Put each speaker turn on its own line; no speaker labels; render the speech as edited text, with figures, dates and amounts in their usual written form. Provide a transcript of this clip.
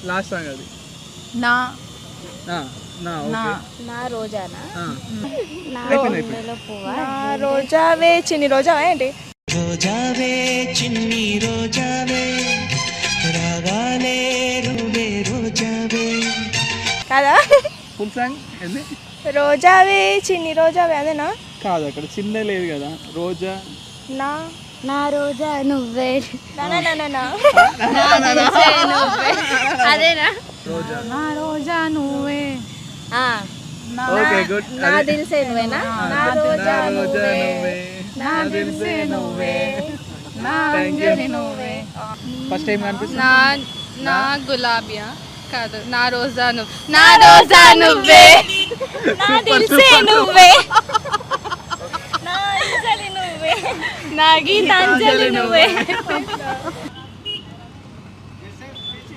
Last song అది.
నా
నా నా
నా
ఓకే.
నా రోజానా
అయిపోయింది.
పువ్వా
నా రోజావే చిన్ని రోజావా ఏంటి?
రోజావే చిన్ని రోజావే రాగాలే రువే రోజావే.
కాదా?
ఫుల్ సాంగ్ ఏంది?
రోజావే చిన్ని రోజావే అదేనా?
కాదు, అక్కడ చిన్న లేదు కదా. రోజా
నా
నా రోజా నువ్వే
నా నా నా నా
అదేనా
రోజా.
నా రోజా నువ్వే నా
ఓకే గుడ్.
నా దిల్సే నువ్వేనా
నా రోజా
రోజా
నువ్వే
నువ్వే
నా దిల్సే నువ్వే నా
Thank you.
అంజలి నువ్వే.
ఫస్ట్ టైం అనిపిస్తుంది.
నా నా గులాబియా కాదు నా రోజా నువ్వు నా రోజా నువ్వే
నా దిల్సే నువ్వే నా అంజలి నువ్వే
నా గీతాంజలి నువ్వే.